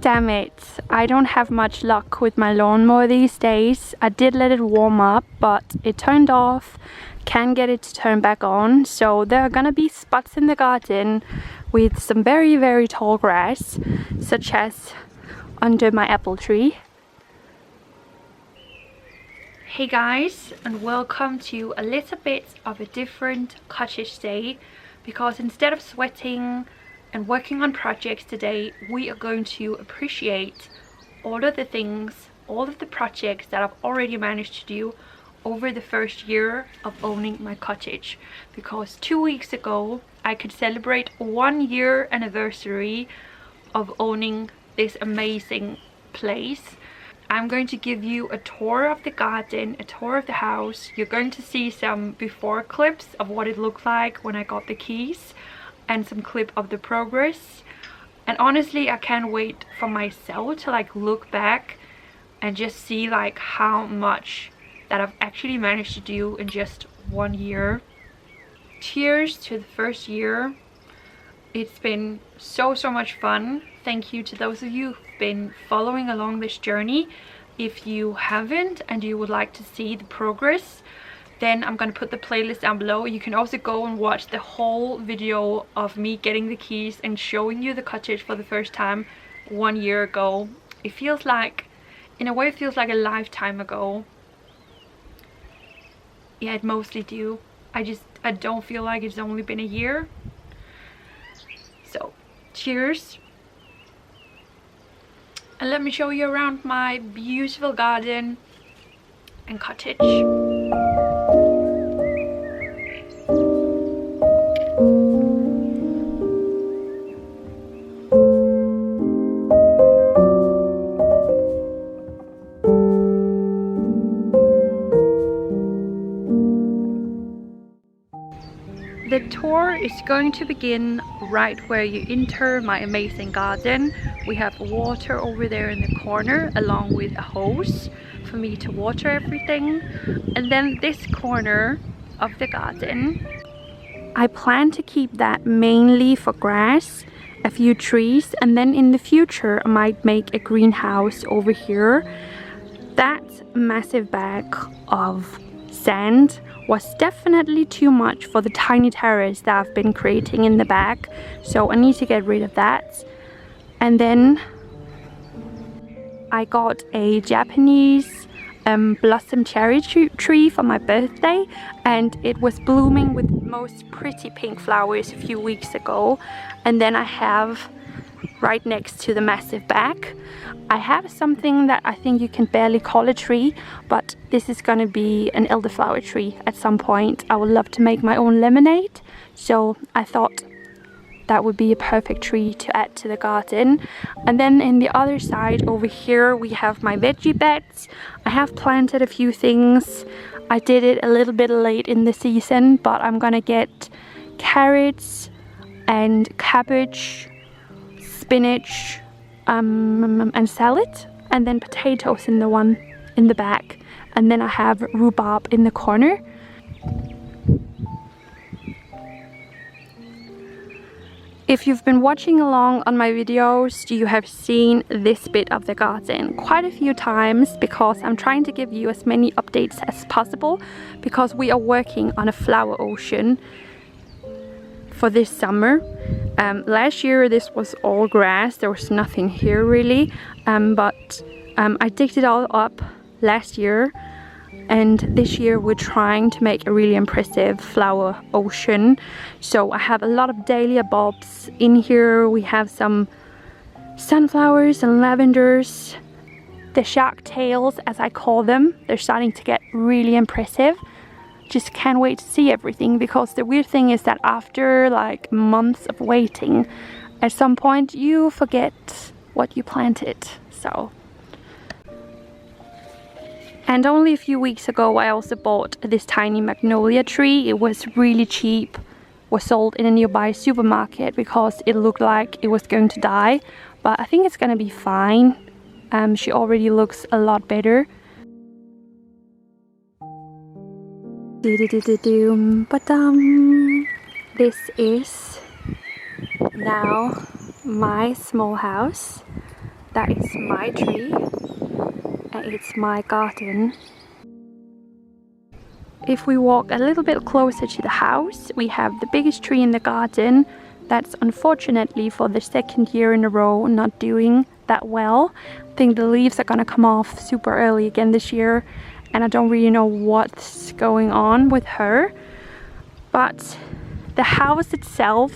Damn it, I don't have much luck with my lawnmower these days. I did let it warm up, but it turned off. Can't get it to turn back on, so there are gonna be spots in the garden with some very tall grass, such as under my apple tree. Hey guys, and welcome to a little bit of a different cottage day, because instead of sweating and working on projects today, we are going to appreciate all of the things, all of the projects that I've already managed to do over the first year of owning my cottage. Because 2 weeks ago I could celebrate 1 year anniversary of owning this amazing place. I'm going to give you a tour of the garden, a tour of the house. You're going to see some before clips of what it looked like when I got the keys, and some clip of the progress. And honestly, I can't wait for myself to like look back and just see like how much that I've actually managed to do in just 1 year. Cheers to the first year. It's been so much fun. Thank you to those of you who've been following along this journey. If you haven't and you would like to see the progress, then I'm going to put the playlist down below. You can also go and watch the whole video of me getting the keys and showing you the cottage for the first time 1 year ago. It feels like, in a way, it feels like a lifetime ago. Yeah, it mostly do. I don't feel like it's only been a year. So, cheers. And let me show you around my beautiful garden and cottage. The tour is going to begin right where you enter my amazing garden. We have water over there in the corner, along with a hose for me to water everything. And then this corner of the garden, I plan to keep that mainly for grass, a few trees, and then in the future I might make a greenhouse over here. That massive bag of sand was definitely too much for the tiny terrace that I've been creating in the back, so I need to get rid of that. And then I got a Japanese blossom cherry tree for my birthday, and it was blooming with most pretty pink flowers a few weeks ago. And then I have, right next to the massive bag, I have something that I think you can barely call a tree, but this is gonna be an elderflower tree at some point. I would love to make my own lemonade, so I thought that would be a perfect tree to add to the garden. And then in the other side over here we have my veggie beds. I have planted a few things. I did it a little bit late in the season, but I'm gonna get carrots and cabbage, spinach, and salad, and then potatoes in the one in the back, and then I have rhubarb in the corner. If you've been watching along on my videos, you have seen this bit of the garden quite a few times, because I'm trying to give you as many updates as possible, because we are working on a flower ocean for this summer. Last year this was all grass, there was nothing here really, but I digged it all up last year, and this year we're trying to make a really impressive flower ocean. So I have a lot of dahlia bulbs in here. We have some sunflowers and lavenders, the shark tails as I call them. They're starting to get really impressive. Just can't wait to see everything, because the weird thing is that after like months of waiting, at some point you forget what you planted. So And only a few weeks ago I also bought this tiny magnolia tree. It was really cheap, was sold in a nearby supermarket because it looked like it was going to die, but I think it's gonna be fine. She already looks a lot better. This is now my small house. That is my tree and it's my garden. If we walk a little bit closer to the house, we have the biggest tree in the garden. That's unfortunately for the second year in a row not doing that well. I think the leaves are gonna come off super early again this year, and I don't really know what's going on with her. But the house itself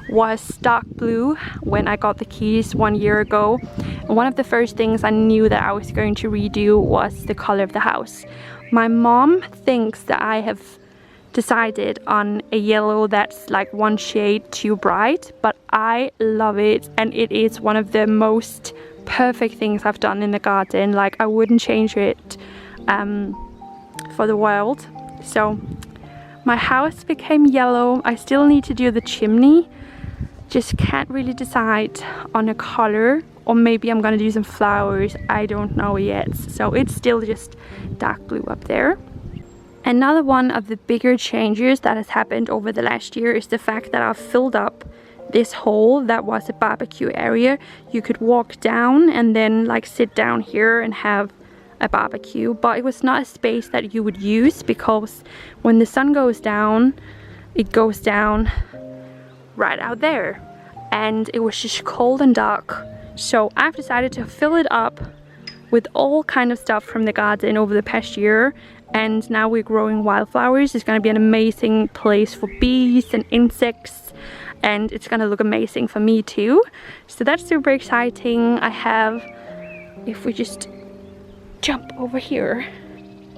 was dark blue when I got the keys 1 year ago. And one of the first things I knew that I was going to redo was the color of the house. My mom thinks that I have decided on a yellow that's like one shade too bright, but I love it and it is one of the most perfect things I've done in the garden. Like, I wouldn't change it for the world. So my house became yellow. I still need to do the chimney, just can't really decide on a color, or maybe I'm gonna do some flowers, I don't know yet. So it's still just dark blue up there. Another one of the bigger changes that has happened over the last year is the fact that I've filled up this hole that was a barbecue area. You could walk down and then like sit down here and have a barbecue, but it was not a space that you would use because when the sun goes down, it goes down right out there and it was just cold and dark. So I've decided to fill it up with all kind of stuff from the garden over the past year, and now we're growing wildflowers. It's going to be an amazing place for bees and insects, and it's going to look amazing for me too. So that's super exciting. I have, if we just jump over here,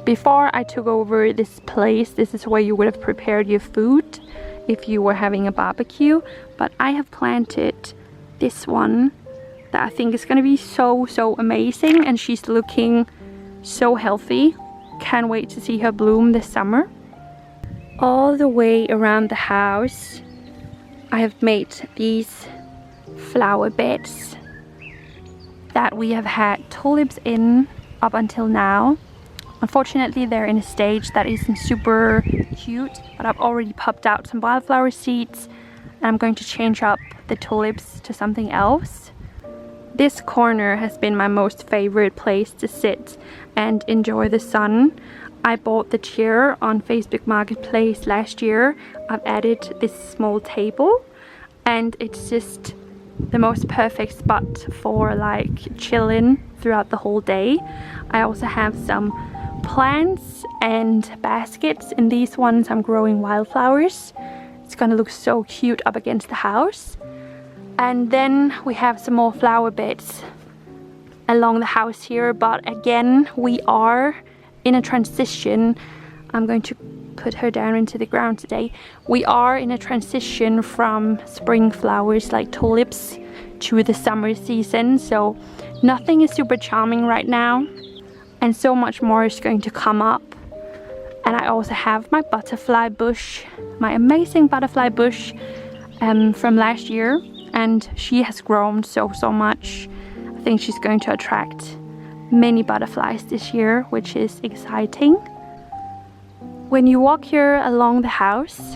before I took over this place, this is where you would have prepared your food if you were having a barbecue, but I have planted this one that I think is going to be so amazing, and she's looking so healthy. Can't wait to see her bloom this summer. All the way around the house I have made these flower beds that we have had tulips in up until now. Unfortunately they're in a stage that isn't super cute, but I've already popped out some wildflower seeds and I'm going to change up the tulips to something else. This corner has been my most favorite place to sit and enjoy the sun. I bought the chair on Facebook Marketplace last year. I've added this small table and it's just the most perfect spot for like chilling throughout the whole day. I also have some plants and baskets. In these ones I'm growing wildflowers. It's gonna look so cute up against the house. And then we have some more flower beds along the house here, but again we are in a transition. I'm going to put her down into the ground today. We are in a transition from spring flowers like tulips to the summer season, so nothing is super charming right now and so much more is going to come up. And I also have my butterfly bush, my amazing butterfly bush from last year, and she has grown so much. I think she's going to attract many butterflies this year, which is exciting. When you walk here along the house,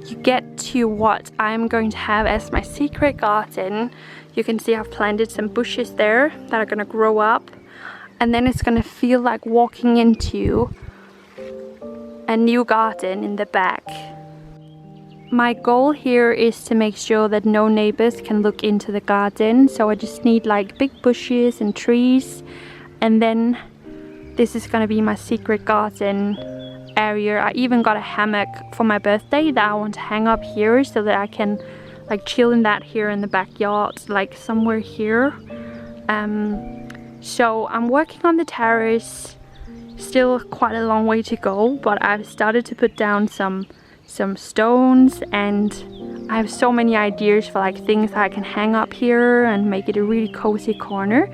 you get to what I'm going to have as my secret garden. You can see I've planted some bushes there that are gonna grow up, and then it's gonna feel like walking into a new garden in the back. My goal here is to make sure that no neighbors can look into the garden, so I just need like big bushes and trees, and then this is gonna be my secret garden area. I even got a hammock for my birthday that I want to hang up here so that I can like chill in that here in the backyard, like somewhere here. So I'm working on the terrace, still quite a long way to go, but I've started to put down some stones, and I have so many ideas for like things I can hang up here and make it a really cozy corner.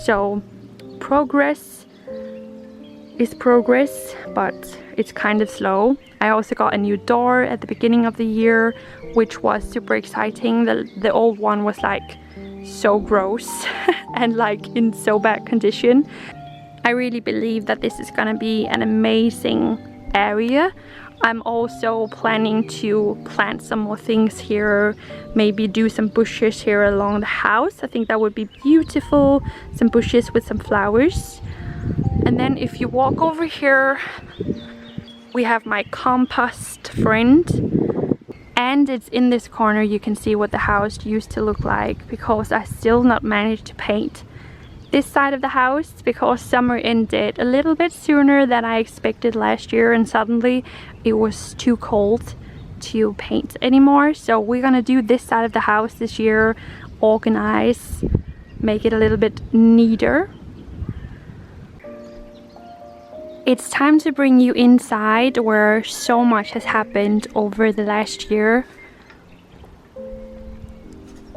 So progress is progress, but it's kind of slow. I also got a new door at the beginning of the year, which was super exciting. The old one was like so gross and like in so bad condition. I really believe that this is gonna be an amazing area. I'm also planning to plant some more things here, maybe do some bushes here along the house. I think that would be beautiful, some bushes with some flowers. And then if you walk over here, we have my compost friend. And it's in this corner you can see what the house used to look like, because I still not managed to paint this side of the house because summer ended a little bit sooner than I expected last year, and suddenly it was too cold to paint anymore. So we're gonna do this side of the house this year, organize, make it a little bit neater. It's time to bring you inside where so much has happened over the last year.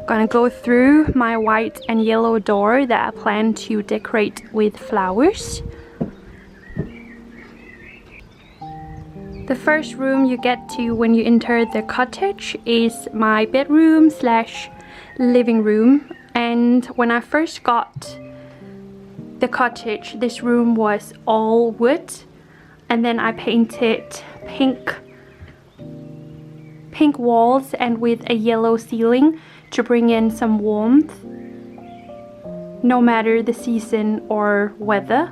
Gonna go through my white and yellow door that I plan to decorate with flowers. The first room you get to when you enter the cottage is my bedroom slash living room. And when I first got the cottage, this room was all wood, and then I painted pink walls and with a yellow ceiling to bring in some warmth, no matter the season or weather.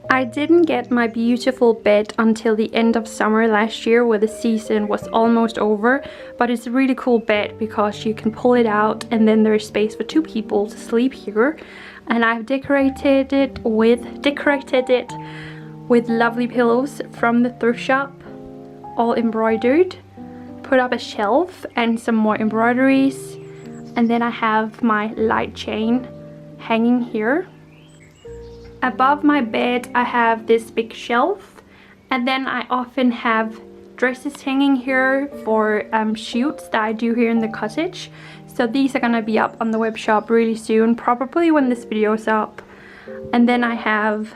I didn't get my beautiful bed until the end of summer last year, where the season was almost over, but it's a really cool bed because you can pull it out and then there is space for 2 people to sleep here. And I've decorated it with lovely pillows from the thrift shop, all embroidered. Put up a shelf and some more embroideries, and then I have my light chain hanging here. Above my bed I have this big shelf, and then I often have dresses hanging here for shoots that I do here in the cottage. So these are gonna be up on the web shop really soon, probably when this video is up. And then I have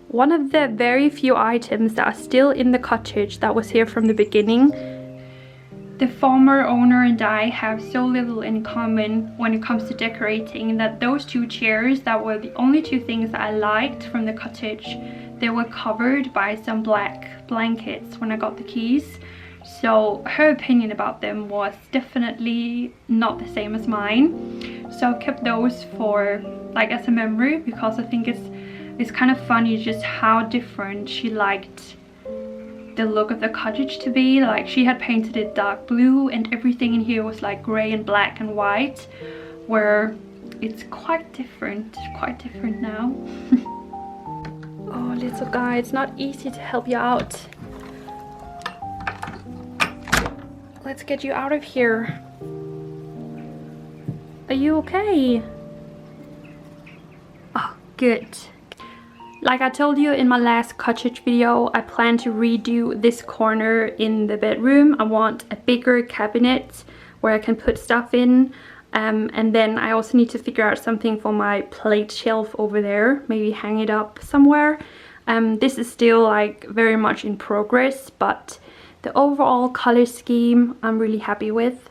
one of the very few items that are still in the cottage that was here from the beginning. The former owner and I have so little in common when it comes to decorating that those 2 chairs that were the only 2 things that I liked from the cottage, they were covered by some black blankets when I got the keys. So her opinion about them was definitely not the same as mine. So I've kept those for like as a memory, because I think it's kind of funny just how different she liked the look of the cottage to be. Like, she had painted it dark blue and everything in here was like grey and black and white, where it's quite different now. Oh, little guy, it's not easy to help you out. Let's get you out of here. Are you okay? Oh, good. Like I told you in my last cottage video, I plan to redo this corner in the bedroom. I want a bigger cabinet where I can put stuff in. And then I also need to figure out something for my plate shelf over there. Maybe hang it up somewhere. This is still like very much in progress, but the overall color scheme I'm really happy with.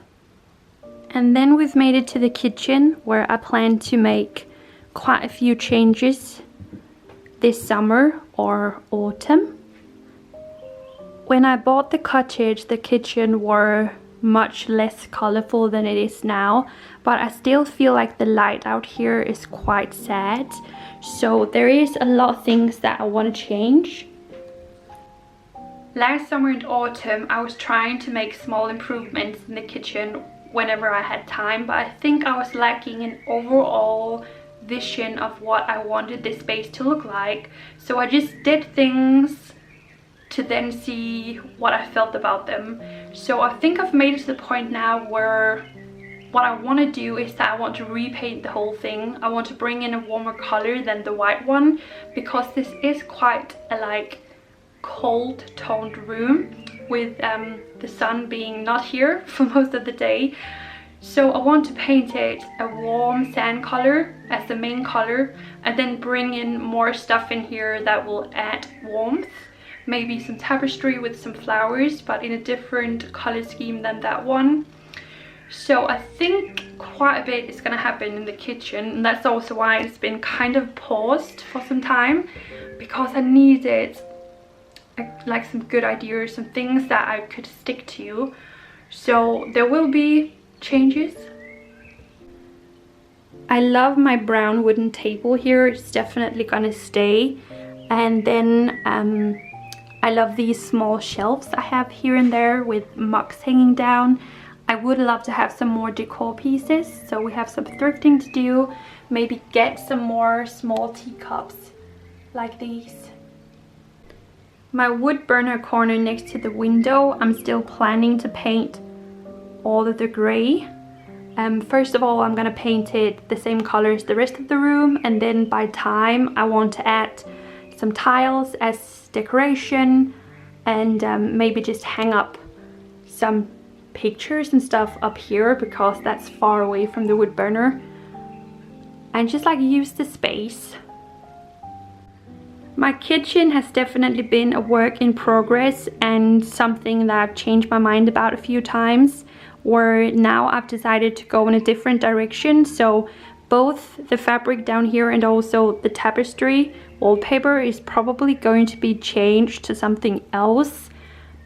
And then we've made it to the kitchen, where I plan to make quite a few changes this summer or autumn. When I bought the cottage, the kitchen were much less colorful than it is now, but I still feel like the light out here is quite sad. So there is a lot of things that I want to change. Last summer and autumn I was trying to make small improvements in the kitchen whenever I had time, but I think I was lacking an overall vision of what I wanted this space to look like. So I just did things to then see what I felt about them. So I think I've made it to the point now where what I want to do is that I want to repaint the whole thing. I want to bring in a warmer color than the white one, because this is quite a like cold toned room with the sun being not here for most of the day. So I want to paint it a warm sand color as the main color, and then bring in more stuff in here that will add warmth. Maybe some tapestry with some flowers, but in a different color scheme than that one. So I think quite a bit is gonna happen in the kitchen, and that's also why it's been kind of paused for some time, because I needed like some good ideas, some things that I could stick to. So there will be changes. I love my brown wooden table here. It's definitely gonna stay. And then I love these small shelves I have here and there with mugs hanging down. I would love to have some more decor pieces, so we have some thrifting to do. Maybe get some more small teacups like these. My wood burner corner next to the window, I'm still planning to paint all of the grey. First of all, I'm gonna paint it the same color as the rest of the room, and then by time I want to add some tiles as decoration, and maybe just hang up some pictures and stuff up here, because that's far away from the wood burner, and just like use the space. My kitchen has definitely been a work in progress, and something that I've changed my mind about a few times, where now I've decided to go in a different direction. So both the fabric down here and also the tapestry wallpaper is probably going to be changed to something else,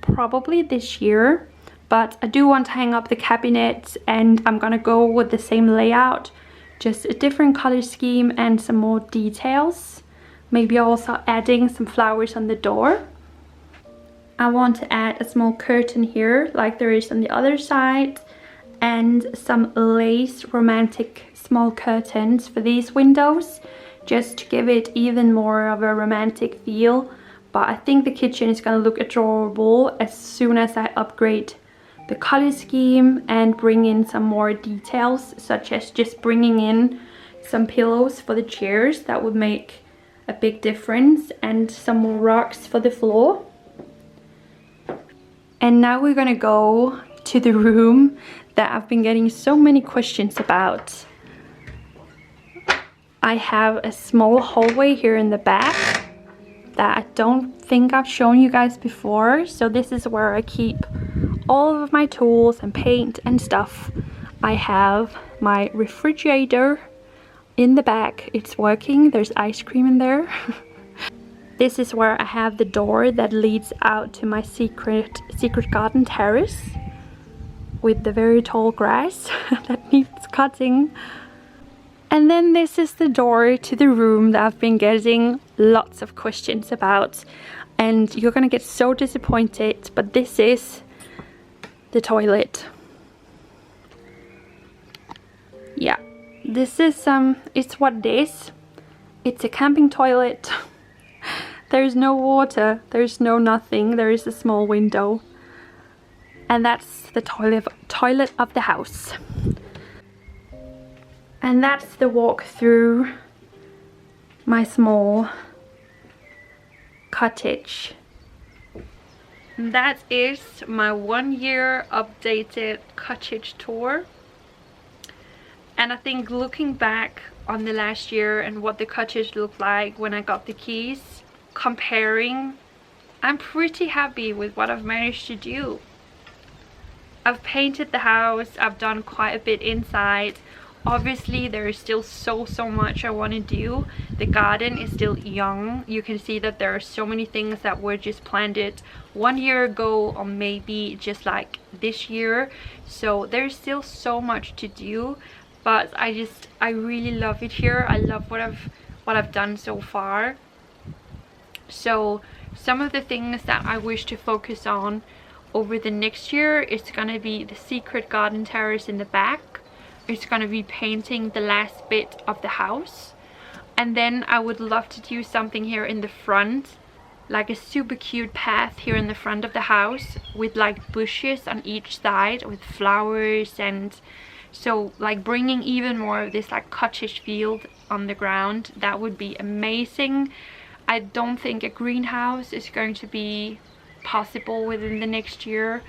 probably this year. But I do want to hang up the cabinets, and I'm gonna go with the same layout, just a different color scheme and some more details. Maybe also adding some flowers on the door. I want to add a small curtain here like there is on the other side, and some lace romantic small curtains for these windows, just to give it even more of a romantic feel. But I think the kitchen is going to look adorable as soon as I upgrade the color scheme and bring in some more details, such as just bringing in some pillows for the chairs. That would make a big difference, and some more rocks for the floor. And now we're gonna go to the room that I've been getting so many questions about. I have a small hallway here in the back that I don't think I've shown you guys before. So this is where I keep all of my tools and paint and stuff. I have my refrigerator in the back. It's working. There's ice cream in there. This is where I have the door that leads out to my secret garden terrace with the very tall grass that needs cutting. And then this is the door to the room that I've been getting lots of questions about, and you're gonna get so disappointed, but this is the toilet. Yeah, this is it's what it is. It's a camping toilet. There's no water, there's no nothing, there is a small window. And that's the toilet of the house. And that's the walk through my small cottage. And that is my 1 year updated cottage tour. And I think looking back on the last year and what the cottage looked like when I got the keys, comparing, I'm pretty happy with what I've managed to do. I've painted the house, I've done quite a bit inside. Obviously there is still so much I want to do. The garden is still young. You can see that there are so many things that were just planted 1 year ago, or maybe just like this year. So there's still so much to do, but I really love it here. I love what I've done so far. So some of the things that I wish to focus on over the next year is gonna be the secret garden terrace in the back. It's gonna be painting the last bit of the house, and then I would love to do something here in the front, like a super cute path here in the front of the house with like bushes on each side with flowers, and so like bringing even more of this like cottage field on the ground. That would be amazing. I don't think a greenhouse is going to be possible within the next year.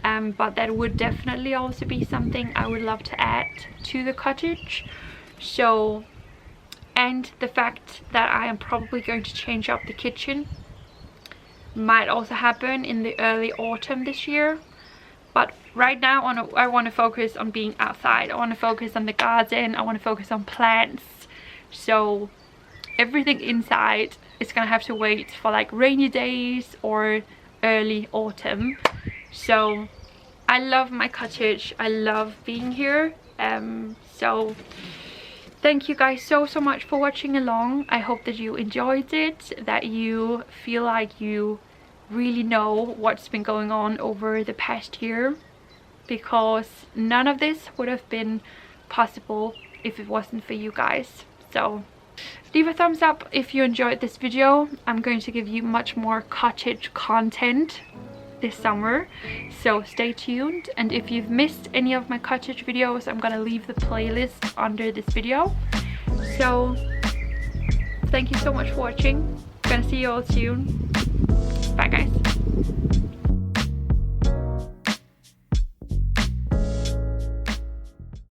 but that would definitely also be something I would love to add to the cottage. So, and the fact that I am probably going to change up the kitchen might also happen in the early autumn this year. But right now I want to focus on being outside. I want to focus on the garden. I want to focus on plants. So everything inside is gonna have to wait for like rainy days or early autumn. So I love my cottage. I love being here. So thank you guys so much for watching along. I hope that you enjoyed it, that you feel like you really know what's been going on over the past year, because none of this would have been possible if it wasn't for you guys. So leave a thumbs up if you enjoyed this video. I'm going to give you much more cottage content this summer, so stay tuned. And if you've missed any of my cottage videos, I'm gonna leave the playlist under this video. So thank you so much for watching. Gonna see you all soon. Bye guys.